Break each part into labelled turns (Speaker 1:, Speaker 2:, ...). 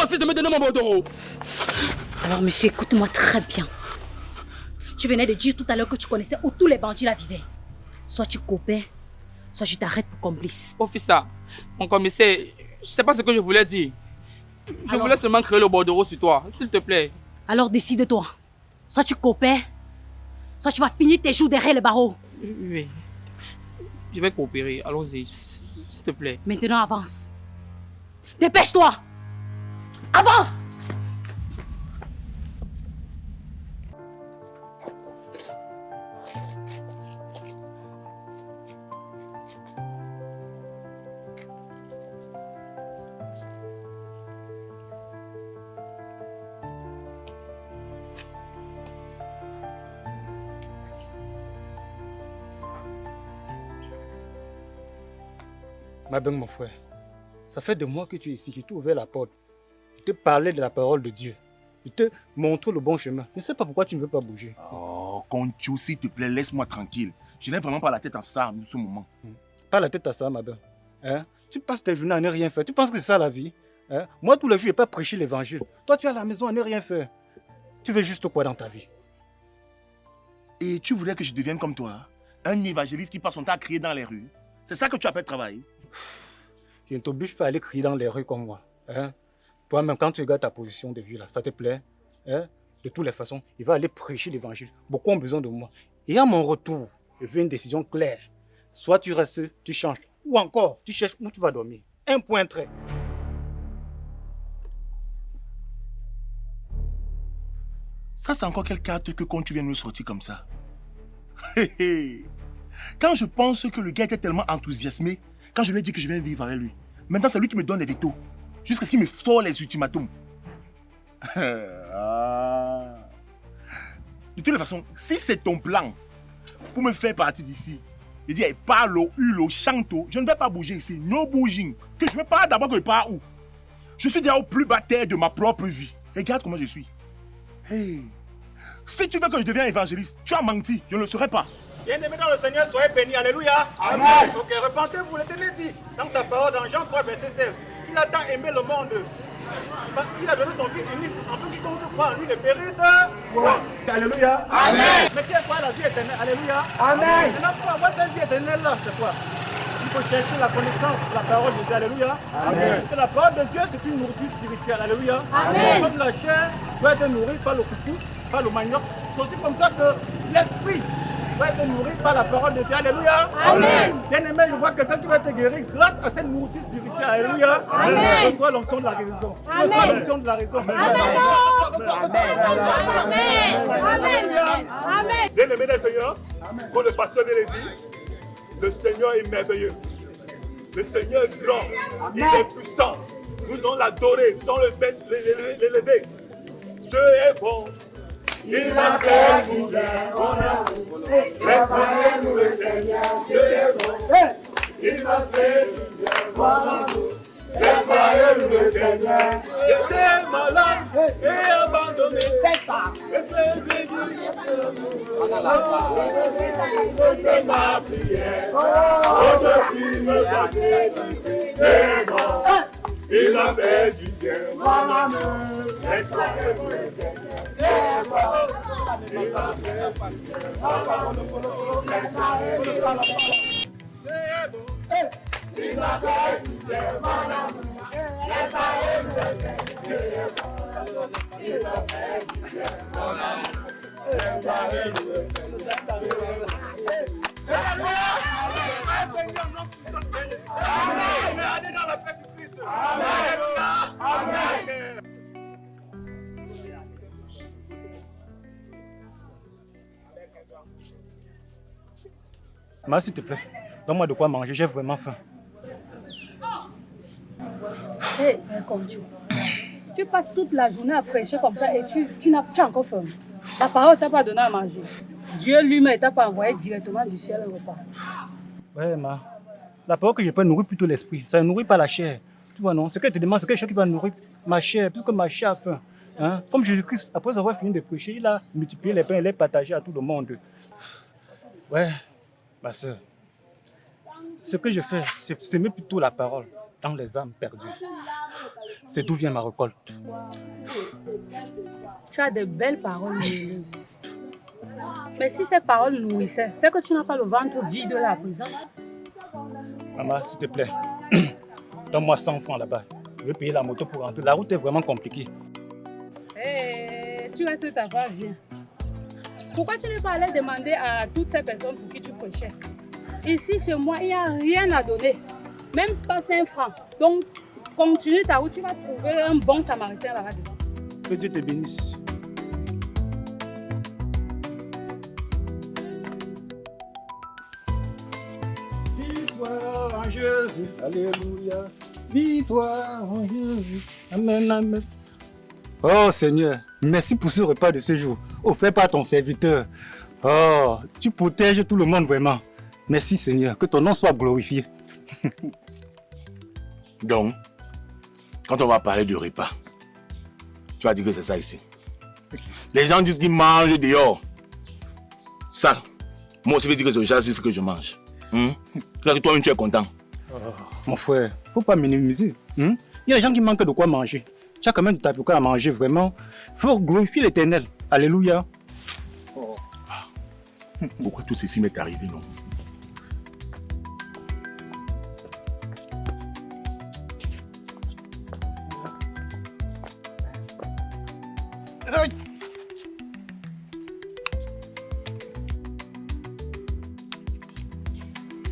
Speaker 1: refuses de me donner mon bordereau?
Speaker 2: Alors, monsieur, écoute-moi très bien. Tu venais de dire tout à l'heure que tu connaissais où tous les bandits là vivaient. Soit tu coopères, soit je t'arrête pour complice.
Speaker 1: Officer, mon commissaire, je sais pas ce que je voulais dire. Je voulais seulement créer le bordereau sur toi, s'il te plaît.
Speaker 2: Alors décide-toi. Soit tu coopères, soit tu vas finir tes jours derrière le barreau.
Speaker 1: Oui. Je vais coopérer, allons-y, s'il te plaît.
Speaker 2: Maintenant avance. Dépêche-toi. Avance.
Speaker 3: Ma belle, mon frère, ça fait des mois que tu es ici, je t'ai ouvert la porte. Je t'ai parlé de la parole de Dieu. Je t'ai montré le bon chemin. Je ne sais pas pourquoi tu ne veux pas bouger.
Speaker 4: Oh, Concho, s'il te plaît, laisse-moi tranquille. Je n'ai vraiment pas la tête à ça en ce moment.
Speaker 3: Pas la tête à ça, ma belle. Hein? Tu passes tes journées à ne rien faire. Tu penses que c'est ça la vie? Hein? Moi, tous les jours, je n'ai pas prêché l'évangile. Toi, tu es à la maison à ne rien faire. Tu veux juste quoi dans ta vie?
Speaker 4: Et tu voulais que je devienne comme toi, un évangéliste qui passe son temps à crier dans les rues? C'est ça que tu appelles travailler?
Speaker 3: Je ne t'oblige pas à aller crier dans les rues comme moi. Hein? Toi-même, quand tu regardes ta position de vie, là, ça te plaît? Hein? De toutes les façons, il va aller prêcher l'évangile. Beaucoup ont besoin de moi. Et à mon retour, je veux une décision claire. Soit tu restes, tu changes. Ou encore, tu cherches où tu vas dormir. Un point trait.
Speaker 4: Ça, c'est encore quelle carte que quand tu viens de me sortir comme ça? Hé hé. Quand je pense que le gars était tellement enthousiasmé, quand je lui ai dit que je viens vivre avec lui, maintenant c'est lui qui me donne les veto, jusqu'à ce qu'il me sort les ultimatums. Ah. De toutes les façons, si c'est ton plan pour me faire partir d'ici, je dis, parle, hule, chante, je ne vais pas bouger ici, no bouging. Que je ne veux pas d'abord que je parte où? Je suis déjà au plus bas terre de ma propre vie. Regarde comment je suis. Hey. Si tu veux que je devienne évangéliste, tu as menti, je ne le serai pas.
Speaker 5: Bien-aimés dans le Seigneur, soyez bénis. Alléluia. Amen. Ok, repentez-vous. L'Éternel dit dans sa parole, dans Jean 3, verset 16, il a tant aimé le monde. Il a donné son Fils unique, afin qu'il quiconque croit en lui ne périsse. Alléluia. Amen. Mais qui est quoi la vie éternelle? Alléluia. Amen. Maintenant, pour avoir cette vie éternelle-là, c'est quoi? Il faut chercher la connaissance de la parole de Dieu. Alléluia. Amen. Parce que la parole de Dieu, c'est une nourriture spirituelle. Alléluia. Amen. Comme la chair doit être nourrie par le couscous, par le manioc, c'est aussi comme ça que l'esprit va être nourri par la parole de Dieu. Alléluia. Amen. Bien-aimé, je vois quelqu'un qui va te guérir grâce à cette nourriture spirituelle. Alléluia. Amen. Reçois l'onction de la guérison. Reçois l'onction de la raison. Amen. Amen. Bien-aimé des Seigneurs, comme le pasteur de dit, le Seigneur est merveilleux. Le Seigneur est grand. Il est puissant. Nous allons l'adorer. Nous allons l'élever. Dieu est bon. Il m'a fait goûter mon amour. Respectez-nous le Seigneur, Dieu est bon. Il m'a fait goûter mon amour. Respectez-nous le Seigneur. J'étais malade et abandonné. C'était ma prière. Aujourd'hui me fait goûter bon. Il m'a fait du bien, mon amour. Respectez-nous le Seigneur.
Speaker 3: Ma, s'il te plaît, donne-moi de quoi manger, j'ai vraiment faim.
Speaker 6: Hé, Concho, tu passes toute la journée à prêcher comme ça et tu n'as encore faim. La parole ne t'a pas donné à manger. Dieu lui-même ne t'a pas envoyé directement du ciel un repas.
Speaker 3: Ouais, ma. La parole que je peux nourrir plutôt l'esprit. Ça ne nourrit pas la chair. Tu vois, non? Ce qu'elle te demande, c'est quelque chose qui va nourrir ma chair, puisque ma chair a faim. Hein? Comme Jésus-Christ, après avoir fini de prêcher, il a multiplié les pains et les partagé à tout le monde. Ouais, ma soeur. Ce que je fais, c'est semer plutôt la parole dans les âmes perdues. C'est d'où vient ma récolte.
Speaker 6: Tu as de belles paroles lumineuses. Mais si ces paroles nourrissaient, c'est que tu n'as pas le ventre vide là à présent.
Speaker 3: Maman, s'il te plaît, donne-moi 100 francs là-bas. Je vais payer la moto pour rentrer. La route est vraiment compliquée.
Speaker 6: Hey, tu restes ta voix bien. Pourquoi tu n'es pas allé demander à toutes ces personnes pour qui tu prêchais? Ici, chez moi, il n'y a rien à donner. Même pas 5 francs. Donc, continue ta route, tu vas trouver un bon samaritain là-bas dedans.
Speaker 3: Que Dieu te bénisse. Victoire en Jésus, alléluia. Victoire en Jésus, amen, amen. Oh Seigneur, merci pour ce repas de ce jour, offert par ton serviteur. Oh, tu protèges tout le monde vraiment. Merci Seigneur, que ton nom soit glorifié.
Speaker 4: Donc, quand on va parler de repas, tu vas dire que c'est ça ici. Les gens disent qu'ils mangent dehors. Ça, moi aussi je veux dire que c'est ce que je mange. C'est que toi-même tu es content.
Speaker 3: Oh, mon frère, faut pas minimiser. Il y a des gens qui manquent de quoi manger. Tu as quand même du tapioca à manger, vraiment. Faut glorifier l'Éternel. Alléluia.
Speaker 4: Oh. Pourquoi tout ceci m'est arrivé, non?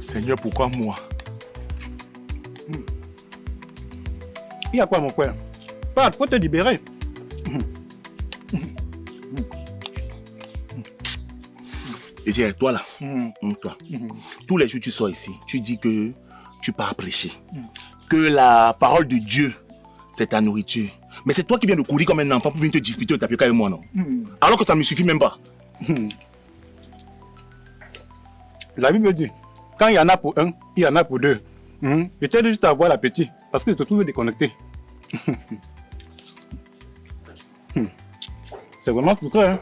Speaker 4: Seigneur, pourquoi moi?
Speaker 3: Il y a quoi, mon frère? Parle, faut te libérer.
Speaker 4: Et tiens, toi là, toi, tous les jours tu sors ici, tu dis que tu pars prêcher, que la parole de Dieu, c'est ta nourriture. Mais c'est toi qui viens de courir comme un enfant pour venir te disputer au tapioca avec moi, non? Alors que ça ne me suffit même pas.
Speaker 3: La Bible dit, quand il y en a pour un, il y en a pour deux. Je t'aide juste à voir l'appétit, parce que je te trouve déconnecté. C'est vraiment tout ça, hein.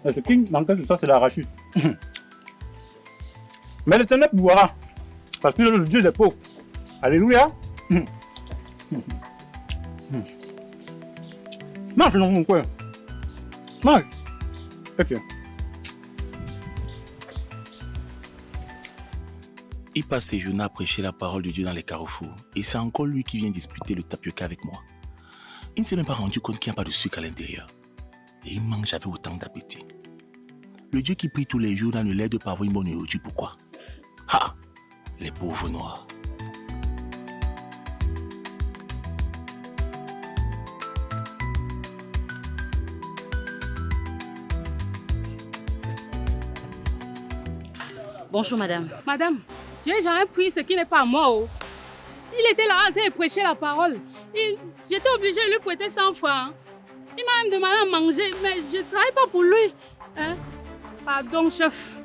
Speaker 3: Ce qui manque de ça, c'est l'arachide. Mais l'Éternel pourra, parce qu'il est le Dieu des pauvres. Alléluia. Mange, non, mon frère. Mange. Ok.
Speaker 4: Il passe ses journées à prêcher la parole de Dieu dans les carrefours. Et c'est encore lui qui vient disputer le tapioca avec moi. Il ne s'est même pas rendu compte qu'il n'y a pas de sucre à l'intérieur. Et il mange avec autant d'appétit. Le Dieu qui prie tous les jours ne l'aide pas avoir une bonne nourriture. Pourquoi? Ah, les pauvres noirs.
Speaker 2: Bonjour, madame.
Speaker 6: Madame, je n'ai jamais pris ce qui n'est pas à moi. Oh. Il était là en train de prêcher la parole. J'étais obligée de lui prêter 100 francs. Il m'a même demandé à manger, mais je ne travaille pas pour lui. Hein? Pardon, chef.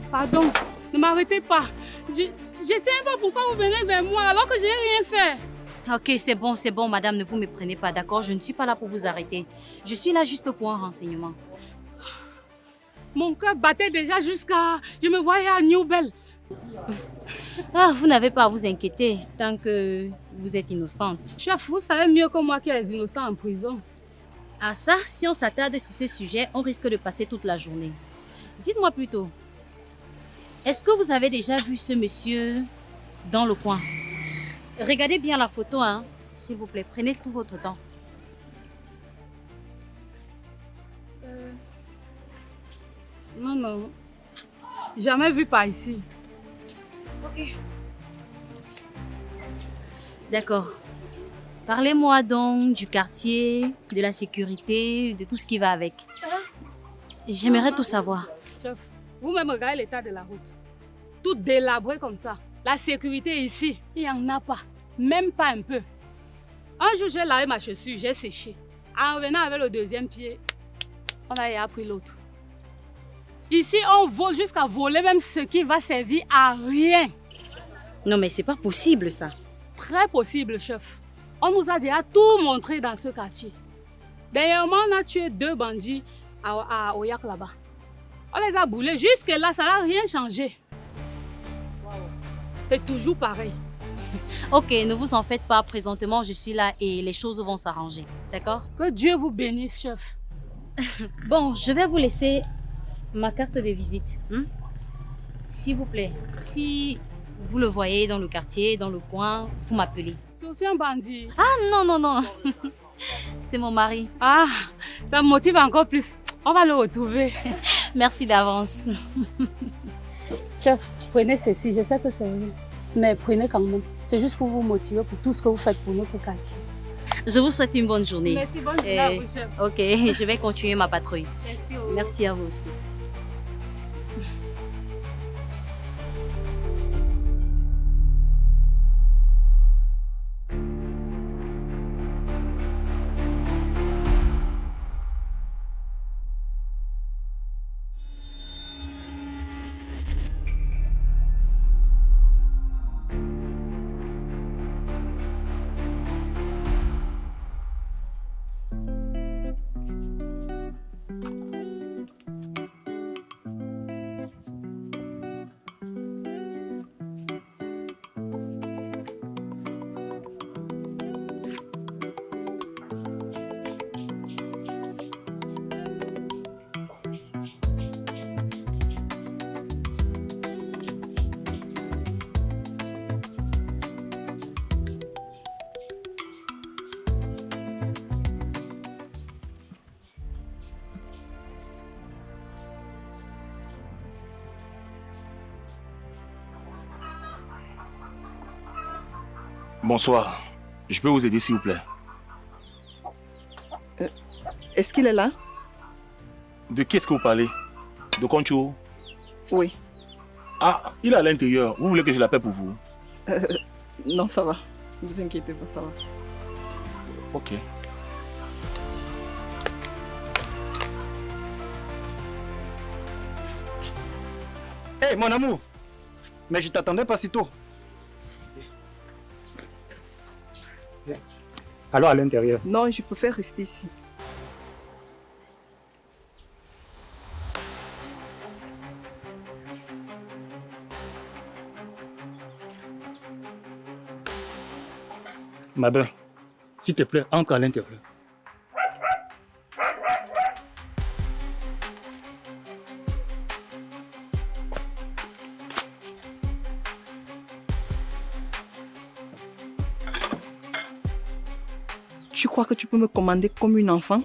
Speaker 6: Pardon. Ne m'arrêtez pas. Je ne sais même pas pourquoi vous venez vers moi alors que je n'ai rien fait.
Speaker 2: Ok, c'est bon, madame, ne vous méprenez pas, d'accord? Je ne suis pas là pour vous arrêter. Je suis là juste pour un renseignement.
Speaker 6: Mon cœur battait déjà jusqu'à... Je me voyais à New Bell.
Speaker 2: Ah, vous n'avez pas à vous inquiéter tant que vous êtes innocente.
Speaker 6: Chef, vous savez mieux que moi qu'il y a des innocents en prison.
Speaker 2: Ah ça, si on s'attarde sur ce sujet, on risque de passer toute la journée. Dites-moi plutôt, est-ce que vous avez déjà vu ce monsieur dans le coin? Regardez bien la photo, hein, s'il vous plaît. Prenez tout votre temps.
Speaker 6: Non. Jamais vu par ici.
Speaker 2: Ok. D'accord. Parlez-moi donc du quartier, de la sécurité, de tout ce qui va avec. J'aimerais tout savoir.
Speaker 6: Chef, vous-même regardez l'état de la route. Tout délabré comme ça. La sécurité ici, il n'y en a pas. Même pas un peu. Un jour, j'ai lavé ma chaussure, j'ai séché. En revenant avec le deuxième pied, on a pris l'autre. Ici, on vole jusqu'à voler même ce qui va servir à rien.
Speaker 2: Non, mais c'est pas possible ça.
Speaker 6: Très possible, chef. On nous a déjà tout montré dans ce quartier. Dernièrement, on a tué 2 bandits à Oyak là-bas. On les a boulés. Jusque-là, ça n'a rien changé. C'est toujours pareil.
Speaker 2: Ok, ne vous en faites pas. Présentement, je suis là et les choses vont s'arranger. D'accord?
Speaker 6: Que Dieu vous bénisse, chef.
Speaker 2: Bon, je vais vous laisser ma carte de visite. S'il vous plaît, si vous le voyez dans le quartier, dans le coin, vous m'appelez.
Speaker 6: C'est aussi un bandit.
Speaker 2: Ah non, non, non. C'est mon mari.
Speaker 6: Ah, ça me motive encore plus. On va le retrouver.
Speaker 2: Merci d'avance.
Speaker 6: Chef, prenez ceci. Je sais que c'est rien. Mais prenez quand même. C'est juste pour vous motiver pour tout ce que vous faites pour notre quartier.
Speaker 2: Je vous souhaite une bonne journée.
Speaker 6: Merci, bonne journée à vous, chef.
Speaker 2: Ok, je vais continuer ma patrouille. Merci à vous aussi.
Speaker 4: Bonsoir. Je peux vous aider, s'il vous plaît?
Speaker 7: Est-ce qu'il est là?
Speaker 4: De qui est-ce que vous parlez? De Concho?
Speaker 7: Oui.
Speaker 4: Ah, il est à l'intérieur. Vous voulez que je l'appelle pour vous?
Speaker 7: Non, ça va. Ne vous inquiétez pas, ça va.
Speaker 4: Ok.
Speaker 3: Hé, mon amour! Mais je t'attendais pas si tôt. Alors à l'intérieur.
Speaker 7: Non, je préfère rester ici.
Speaker 3: Ma belle, s'il te plaît, entre à l'intérieur.
Speaker 7: Tu crois que tu peux me commander comme une enfant?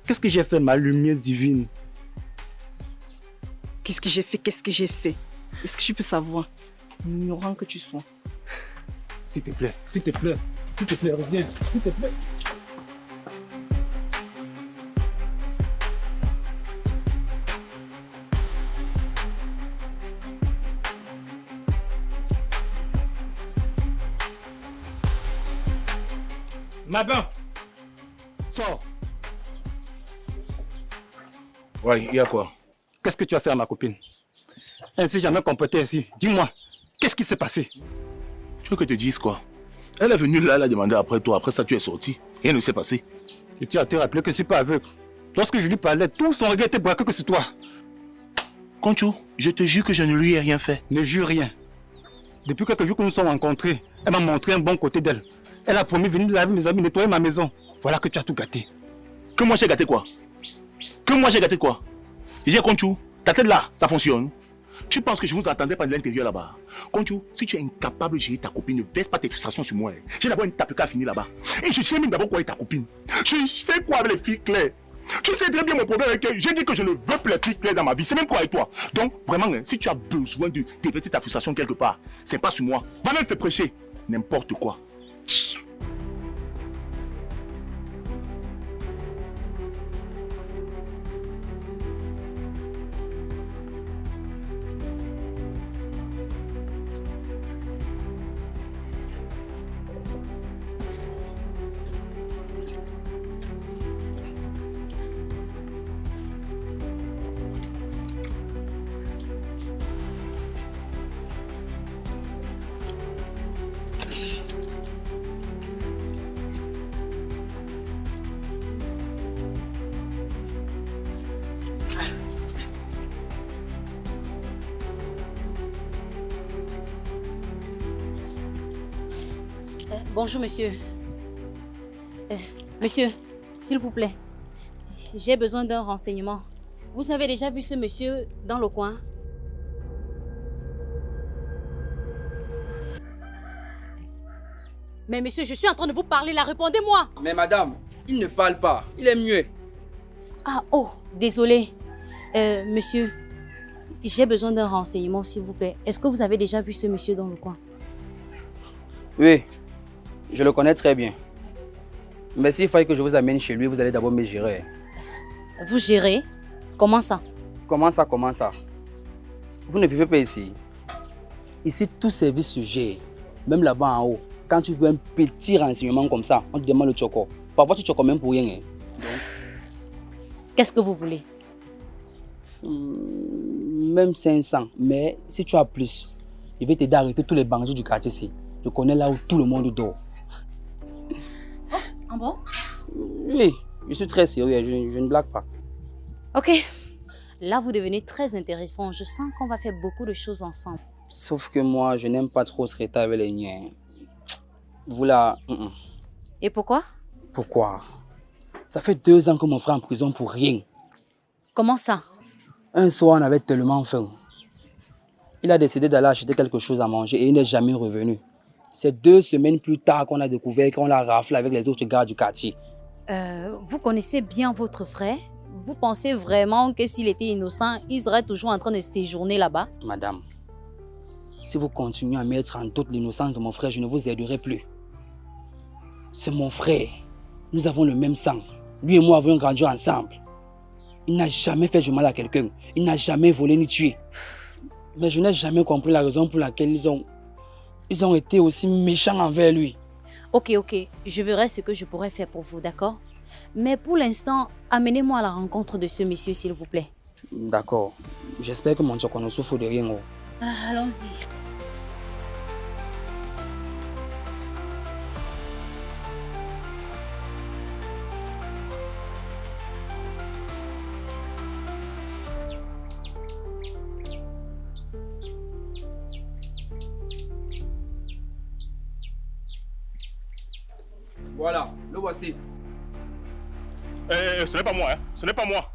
Speaker 3: Qu'est-ce que j'ai fait, ma lumière divine?
Speaker 7: Qu'est-ce que j'ai fait? Qu'est-ce que j'ai fait? Est-ce que tu peux savoir? Ignorant que tu sois.
Speaker 3: S'il te plaît, s'il te plaît, s'il te plaît, reviens, s'il te plaît. Mabin, sors.
Speaker 4: Ouais, il y a quoi?
Speaker 3: Qu'est-ce que tu as fait à ma copine? Ainsi jamais comporté ainsi. Dis-moi, qu'est-ce qui s'est passé?
Speaker 4: Tu veux que je te dise quoi? Elle est venue là, elle a demandé après toi. Après ça, tu es sorti. Rien ne s'est passé.
Speaker 3: Et tu as te rappelé que je ne suis pas aveugle. Lorsque je lui parlais, tout son regard était braqué que sur toi.
Speaker 4: Concho, je te jure que je ne lui ai rien fait.
Speaker 3: Ne jure rien. Depuis quelques jours que nous sommes rencontrés, elle m'a montré un bon côté d'elle. Elle a promis de venir laver mes amis, nettoyer ma maison. Voilà que tu as tout gâté.
Speaker 4: Que moi j'ai gâté quoi? Que moi j'ai gâté quoi? J'ai Concho, ta tête là, ça fonctionne. Tu penses que je vous attendais par l'intérieur là-bas? Concho, si tu es incapable de gérer ta copine, ne verse pas tes frustrations sur moi. J'ai d'abord une tape à finir là-bas. Et je sais même d'abord quoi est ta copine. Je fais quoi avec les filles claires? Tu sais très bien mon problème avec elle. J'ai dit que je ne veux plus les filles claires dans ma vie. C'est même quoi avec toi? Donc, vraiment, si tu as besoin de déverser ta frustration quelque part, c'est pas sur moi. Va même te prêcher. N'importe quoi.
Speaker 2: Bonjour, monsieur. Monsieur, s'il vous plaît, j'ai besoin d'un renseignement. Vous avez déjà vu ce monsieur dans le coin? Mais monsieur, je suis en train de vous parler là, répondez-moi.
Speaker 1: Mais madame, il ne parle pas. Il est muet.
Speaker 2: Ah, oh, désolé. Monsieur, j'ai besoin d'un renseignement, s'il vous plaît. Est-ce que vous avez déjà vu ce monsieur dans le coin?
Speaker 1: Oui, je le connais très bien. Mais s'il fallait que je vous amène chez lui, vous allez d'abord me gérer.
Speaker 2: Vous gérez? Comment ça?
Speaker 1: Comment ça? Vous ne vivez pas ici. Ici, tout service se gère. Même là-bas en haut. Quand tu veux un petit renseignement comme ça, on te demande le choco. Parfois, tu choco même pour rien. Hein.
Speaker 2: Qu'est-ce que vous voulez?
Speaker 1: Même 500. Mais si tu as plus, je vais t'aider à arrêter tous les bandits du quartier ici. Je connais là où tout le monde dort.
Speaker 2: Ah bon?
Speaker 1: Oui, je suis très sérieux, je ne blague pas.
Speaker 2: Ok. Là, vous devenez très intéressant. Je sens qu'on va faire beaucoup de choses ensemble.
Speaker 1: Sauf que moi, je n'aime pas trop traiter avec les niens. Vous là...
Speaker 2: Et pourquoi?
Speaker 1: Pourquoi? Ça fait 2 ans que mon frère est en prison pour rien.
Speaker 2: Comment ça?
Speaker 1: Un soir, on avait tellement faim. Il a décidé d'aller acheter quelque chose à manger et il n'est jamais revenu. C'est 2 semaines plus tard qu'on a découvert qu'on l'a raflé avec les autres gars du quartier.
Speaker 2: Vous connaissez bien votre frère? Vous pensez vraiment que s'il était innocent, il serait toujours en train de séjourner là-bas?
Speaker 1: Madame, si vous continuez à mettre en doute l'innocence de mon frère, je ne vous aiderai plus. C'est mon frère. Nous avons le même sang. Lui et moi avons grandi ensemble. Il n'a jamais fait du mal à quelqu'un. Il n'a jamais volé ni tué. Mais je n'ai jamais compris la raison pour laquelle ils ont été aussi méchants envers lui.
Speaker 2: Ok. Je verrai ce que je pourrais faire pour vous, d'accord? Mais pour l'instant, amenez-moi à la rencontre de ce monsieur, s'il vous plaît.
Speaker 1: D'accord. J'espère que mon choco ne souffre de rien.
Speaker 2: Allons-y.
Speaker 1: Voilà, le voici.
Speaker 4: Ce n'est pas moi, hein. Ce n'est pas moi.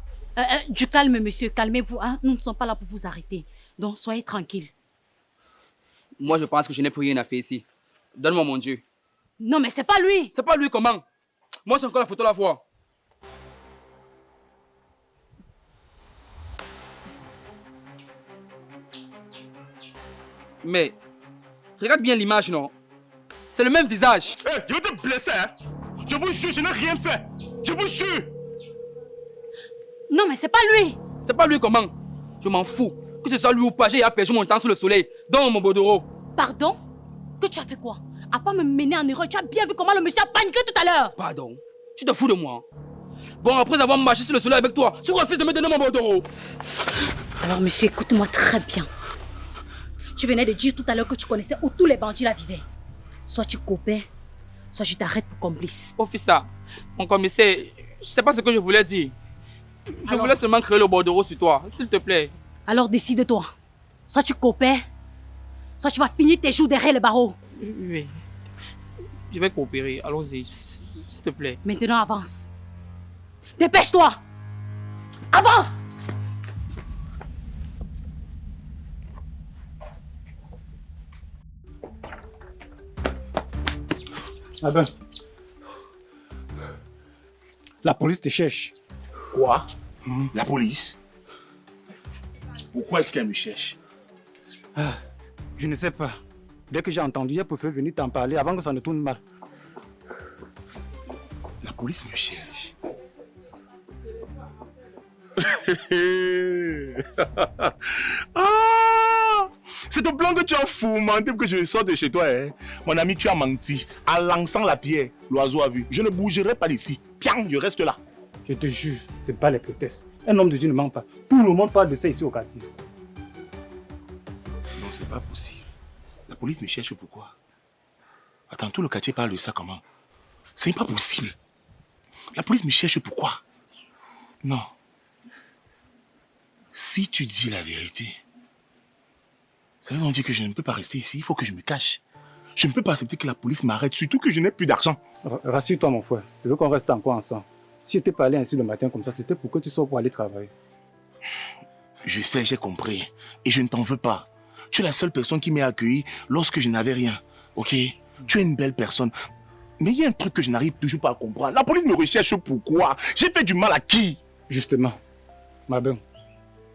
Speaker 2: Du calme, monsieur, calmez-vous. Hein? Nous ne sommes pas là pour vous arrêter. Donc, soyez tranquille.
Speaker 1: Moi, je pense que je n'ai plus rien à faire ici. Donne-moi mon Dieu.
Speaker 2: Non, mais c'est pas lui.
Speaker 1: C'est pas lui, comment? Moi, j'ai encore la photo à la fois. Mais, regarde bien l'image, non? C'est le même visage.
Speaker 4: Je vais te blesser, hein. Je vous jure, je n'ai rien fait. Je vous jure.
Speaker 2: Non, mais c'est pas lui.
Speaker 1: C'est pas lui, comment? Je m'en fous. Que ce soit lui ou pas, j'ai perdu mon temps sous le soleil. Dans mon bordereau.
Speaker 2: Pardon? Que tu as fait quoi? À part me mener en erreur, tu as bien vu comment le monsieur a paniqué tout à l'heure.
Speaker 1: Pardon? Tu te fous de moi? Bon, après avoir marché sur le soleil avec toi, tu refuses de me donner mon bordereau.
Speaker 2: Alors, monsieur, écoute-moi très bien. Tu venais de dire tout à l'heure que tu connaissais où tous les bandits là vivaient. Soit tu coopères, soit je t'arrête pour complice.
Speaker 1: Officer, mon commissaire, je sais pas ce que je voulais dire. Je voulais seulement créer le bordereau sur toi, s'il te plaît.
Speaker 2: Alors décide-toi. Soit tu coopères, soit tu vas finir tes jours derrière les barreaux.
Speaker 1: Oui. Je vais coopérer, allons-y, s'il te plaît.
Speaker 2: Maintenant, avance. Dépêche-toi. Avance.
Speaker 3: Ah ben. La police te cherche.
Speaker 4: Quoi? La police? Pourquoi est-ce qu'elle me cherche?
Speaker 3: Je ne sais pas. Dès que j'ai entendu, j'ai préféré venir t'en parler avant que ça ne tourne mal.
Speaker 4: La police me cherche. Ah! C'est ton plan que tu as fourmenté pour que je sorte de chez toi. Hein? Mon ami, tu as menti. En lançant la pierre, l'oiseau a vu. Je ne bougerai pas d'ici. Piang, je reste là.
Speaker 3: Je te jure, ce n'est pas les prétextes. Un homme de Dieu ne ment pas. Tout le monde parle de ça ici au quartier.
Speaker 4: Non, c'est pas possible. La police me cherche pourquoi? Attends, tout le quartier parle de ça comment? C'est pas possible. La police me cherche pourquoi? Non. Si tu dis la vérité, ça veut donc dire que je ne peux pas rester ici. Il faut que je me cache. Je ne peux pas accepter que la police m'arrête, surtout que je n'ai plus d'argent.
Speaker 3: Rassure-toi, mon frère. Je veux qu'on reste encore ensemble. Si je t'ai parlé ainsi le matin comme ça, c'était pour que tu sors pour aller travailler.
Speaker 4: Je sais, j'ai compris. Et je ne t'en veux pas. Tu es la seule personne qui m'a accueilli lorsque je n'avais rien. Ok? Tu es une belle personne. Mais il y a un truc que je n'arrive toujours pas à comprendre. La police me recherche pourquoi? J'ai fait du mal à qui?
Speaker 3: Justement, ma belle,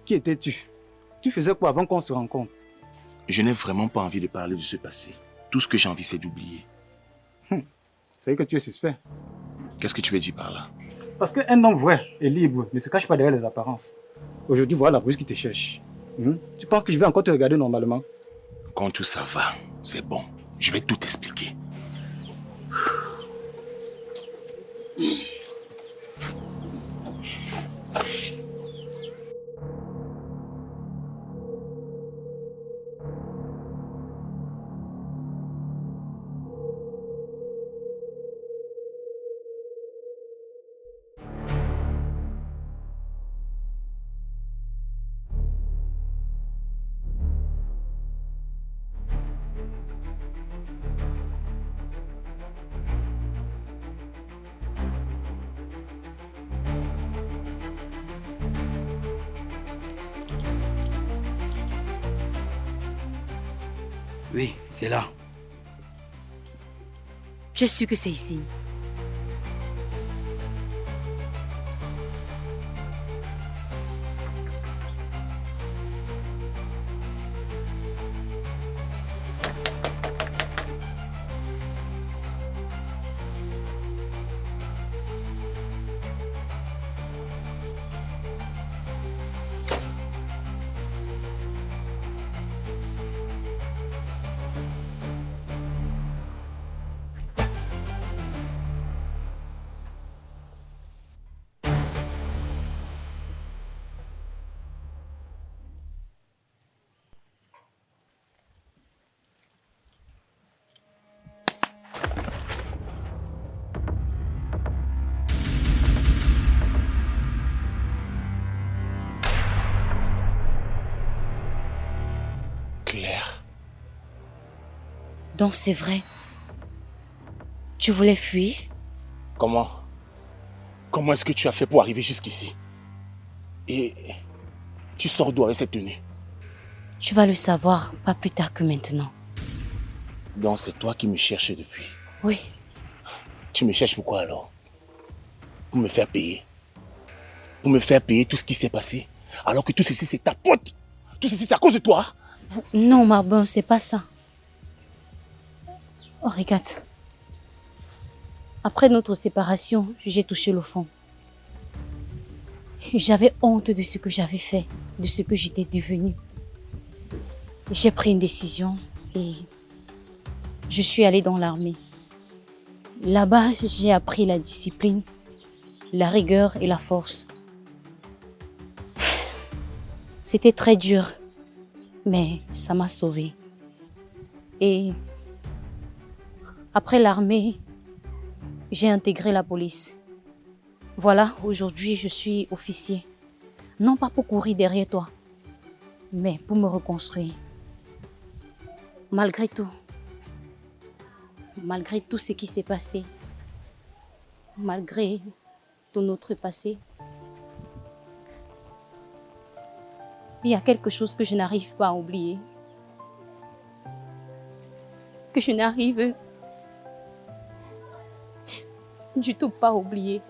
Speaker 3: qui étais-tu? Tu faisais quoi avant qu'on se rencontre?
Speaker 4: Je n'ai vraiment pas envie de parler de ce passé. Tout ce que j'ai envie, c'est d'oublier.
Speaker 3: C'est vrai que tu es suspect.
Speaker 4: Qu'est-ce que tu veux dire par là?
Speaker 3: Parce qu'un homme vrai et libre ne se cache pas derrière les apparences. Aujourd'hui, voilà la police qui te cherche. Tu penses que je vais encore te regarder normalement?
Speaker 4: Quand tout ça va, c'est bon. Je vais tout expliquer.
Speaker 1: Oui, c'est là.
Speaker 2: Tu es sûr que c'est ici?
Speaker 4: Claire.
Speaker 2: Donc c'est vrai. Tu voulais fuir?
Speaker 4: Comment? Comment est-ce que tu as fait pour arriver jusqu'ici? Et tu sors d'où avec cette tenue?
Speaker 2: Tu vas le savoir pas plus tard que maintenant.
Speaker 4: Donc c'est toi qui me cherches depuis.
Speaker 2: Oui.
Speaker 4: Tu me cherches pourquoi alors? Pour me faire payer. Pour me faire payer tout ce qui s'est passé. Alors que tout ceci c'est ta faute. Tout ceci c'est à cause de toi.
Speaker 2: Non, Marbon, c'est pas ça. Oh, regarde. Après notre séparation, j'ai touché le fond. J'avais honte de ce que j'avais fait, de ce que j'étais devenue. J'ai pris une décision et je suis allée dans l'armée. Là-bas, j'ai appris la discipline, la rigueur et la force. C'était très dur, mais ça m'a sauvée. Et après l'armée, j'ai intégré la police. Voilà, aujourd'hui, je suis officier. Non pas pour courir derrière toi, mais pour me reconstruire. Malgré tout ce qui s'est passé, malgré tout notre passé, il y a quelque chose que je n'arrive pas à oublier. Que je n'arrive du tout pas à oublier.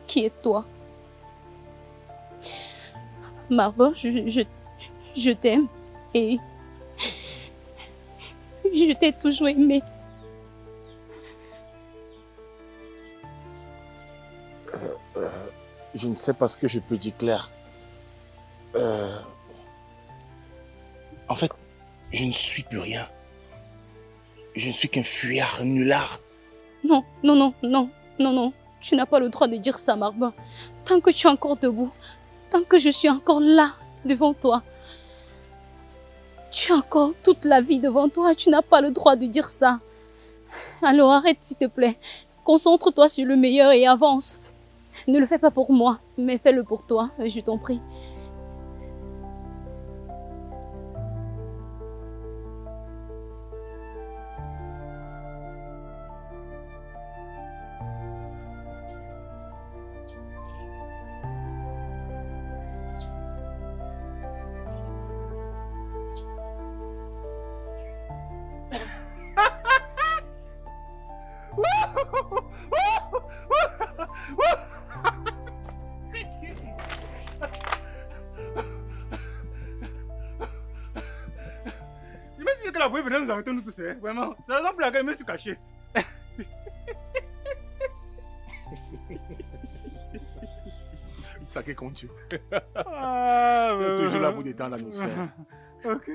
Speaker 2: Qui est toi? Marbon, je t'aime et je t'ai toujours aimé.
Speaker 4: Je ne sais pas ce que je peux dire, Claire. En fait, je ne suis plus rien. Je ne suis qu'un fuyard, un nulard.
Speaker 2: Non. Tu n'as pas le droit de dire ça, Marbon. Tant que tu es encore debout, tant que je suis encore là, devant toi, tu as encore toute la vie devant toi. Tu n'as pas le droit de dire ça. Alors arrête, s'il te plaît. Concentre-toi sur le meilleur et avance. Ne le fais pas pour moi, mais fais-le pour toi, je t'en prie.
Speaker 3: voulait nous arrêter nous tous, hein, vraiment. C'est la raison pour laquelle je me suis caché.
Speaker 4: Sacré con tu.
Speaker 3: Ah,
Speaker 4: Tu es toujours là pour détendre l'atmosphère.
Speaker 3: Ok.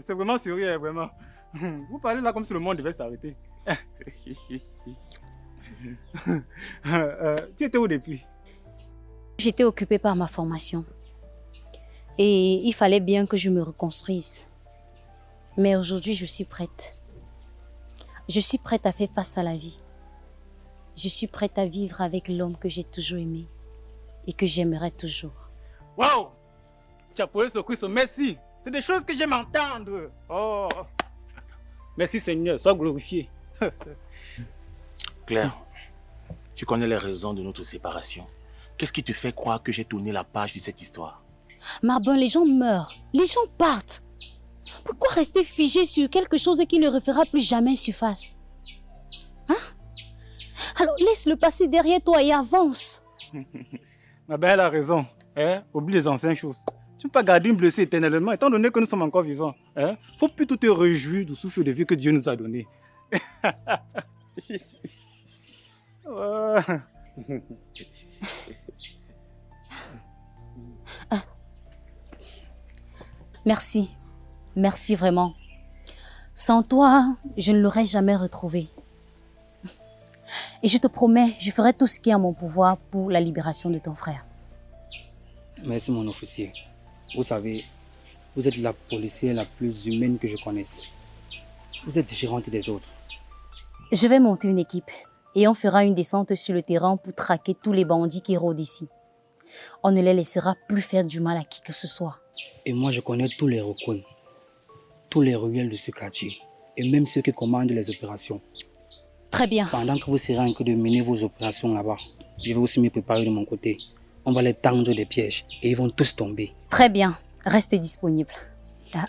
Speaker 3: C'est vraiment sérieux, hein, vraiment. Vous parlez là comme si le monde devait s'arrêter. Tu étais où depuis?
Speaker 2: J'étais occupée par ma formation. Et il fallait bien que je me reconstruise. Mais aujourd'hui, je suis prête. Je suis prête à faire face à la vie. Je suis prête à vivre avec l'homme que j'ai toujours aimé et que j'aimerai toujours.
Speaker 3: Waouh! Tu as posé ce quiz, merci. C'est des choses que j'aime entendre. Oh! Merci Seigneur, sois glorifié.
Speaker 4: Claire, tu connais les raisons de notre séparation. Qu'est-ce qui te fait croire que j'ai tourné la page de cette histoire?
Speaker 2: Marbin, les gens meurent, les gens partent. Pourquoi rester figé sur quelque chose qui ne refera plus jamais surface? Hein? Alors laisse le passé derrière toi et avance.
Speaker 3: Ma belle a raison. Hein? Oublie les anciennes choses. Tu ne peux pas garder une blessure éternellement, étant donné que nous sommes encore vivants. Hein? Faut plutôt te réjouir du souffle de vie que Dieu nous a donné.
Speaker 2: Merci. Merci vraiment. Sans toi, je ne l'aurais jamais retrouvé. Et je te promets, je ferai tout ce qui est en mon pouvoir pour la libération de ton frère.
Speaker 1: Merci mon officier. Vous savez, vous êtes la policière la plus humaine que je connaisse. Vous êtes différente des autres.
Speaker 2: Je vais monter une équipe et on fera une descente sur le terrain pour traquer tous les bandits qui rôdent ici. On ne les laissera plus faire du mal à qui que ce soit.
Speaker 1: Et moi, je connais tous les recoins, tous les ruelles de ce quartier, et même ceux qui commandent les opérations.
Speaker 2: Très bien.
Speaker 1: Pendant que vous serez en train de mener vos opérations là-bas, je vais aussi me préparer de mon côté. On va les tendre des pièges et ils vont tous tomber.
Speaker 2: Très bien. Restez disponible. Ah.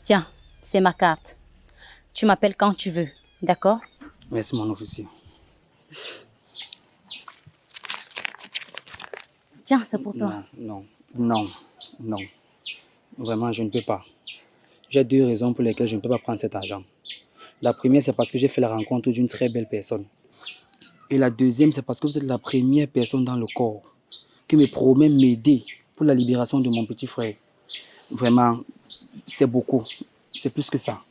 Speaker 2: Tiens, c'est ma carte. Tu m'appelles quand tu veux, d'accord?
Speaker 1: Merci mon officier.
Speaker 2: Tiens, c'est pour toi.
Speaker 1: Non. Vraiment, je ne peux pas. J'ai deux raisons pour lesquelles je ne peux pas prendre cet argent. La première, c'est parce que j'ai fait la rencontre d'une très belle personne. Et la deuxième, c'est parce que vous êtes la première personne dans le corps qui me promet m'aider pour la libération de mon petit frère. Vraiment, c'est beaucoup. C'est plus que ça.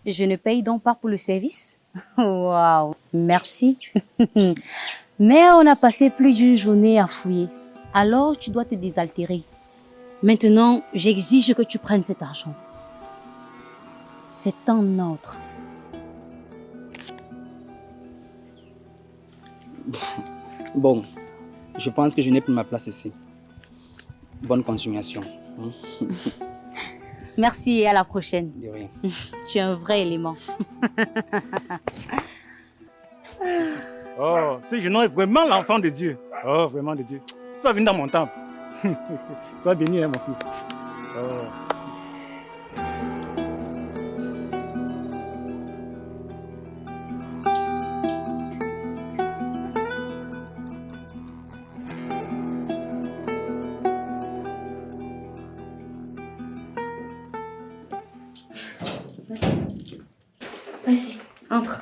Speaker 2: Je ne paye donc pas pour le service? Waouh, merci. Mais on a passé plus d'une journée à fouiller. Alors, tu dois te désaltérer. Maintenant, j'exige que tu prennes cet argent. C'est un ordre.
Speaker 1: Bon, je pense que je n'ai plus ma place ici. Bonne continuation.
Speaker 2: Merci et à la prochaine.
Speaker 1: De rien.
Speaker 2: Tu es un vrai élément.
Speaker 3: Oh, ce jeune homme est vraiment l'enfant de Dieu. Oh, vraiment de Dieu. Tu vas venir dans mon temple. Sois béni, hein, mon fils. Oh.
Speaker 2: Vas-y, entre.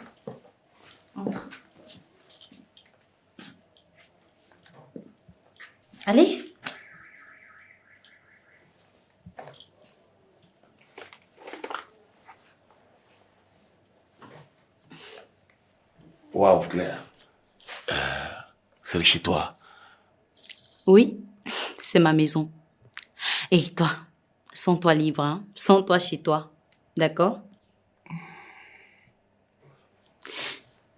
Speaker 2: Entre. Allez.
Speaker 4: Waouh, Claire. C'est chez toi.
Speaker 2: Oui, c'est ma maison. Et toi, sens-toi libre, hein? Sens-toi chez toi. D'accord?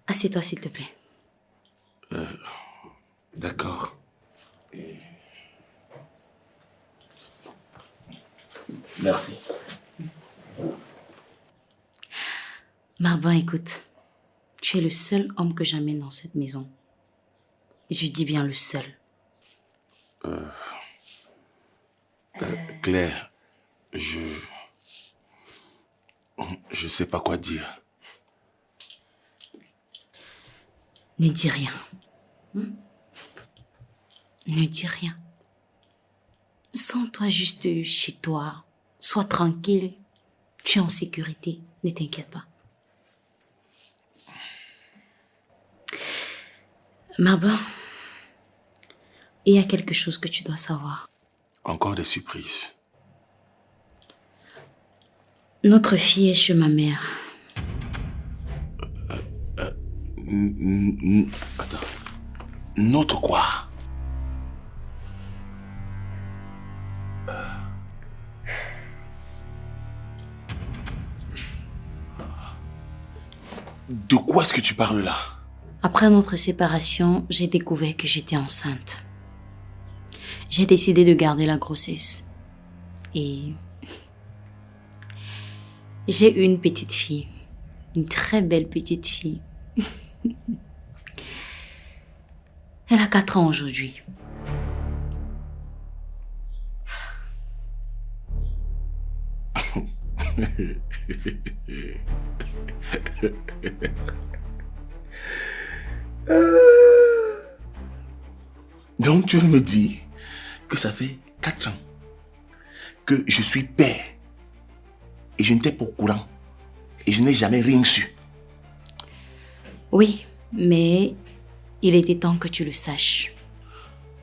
Speaker 2: Assieds-toi, s'il te plaît.
Speaker 4: D'accord. Merci.
Speaker 2: Marbin, écoute. Tu es le seul homme que j'amène dans cette maison. Et je dis bien le seul.
Speaker 4: Claire, je sais pas quoi dire.
Speaker 2: Ne dis rien. Ne dis rien. Sens-toi juste chez toi. Sois tranquille. Tu es en sécurité. Ne t'inquiète pas. Marba, il y a quelque chose que tu dois savoir.
Speaker 4: Encore des surprises.
Speaker 2: Notre fille est chez ma mère.
Speaker 4: Attends. Notre quoi? De quoi est-ce que tu parles là?
Speaker 2: Après notre séparation, j'ai découvert que j'étais enceinte. J'ai décidé de garder la grossesse. Et j'ai eu une petite fille. Une très belle petite fille. Elle a 4 ans aujourd'hui.
Speaker 4: Donc tu me dis que ça fait 4 ans que je suis père et je n'étais pas au courant et je n'ai jamais rien su.
Speaker 2: Oui, mais il était temps que tu le saches.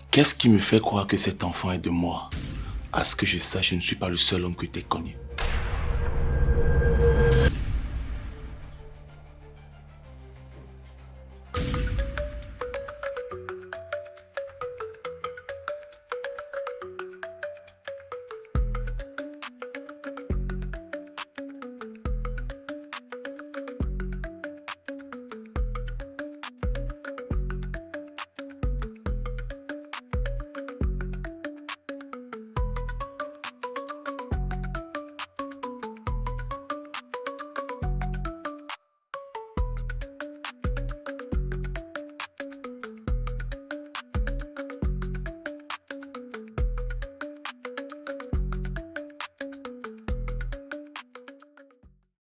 Speaker 4: Qu'est-ce qui me fait croire que cet enfant est de moi? À ce que je sache, je ne suis pas le seul homme que tu aies connu.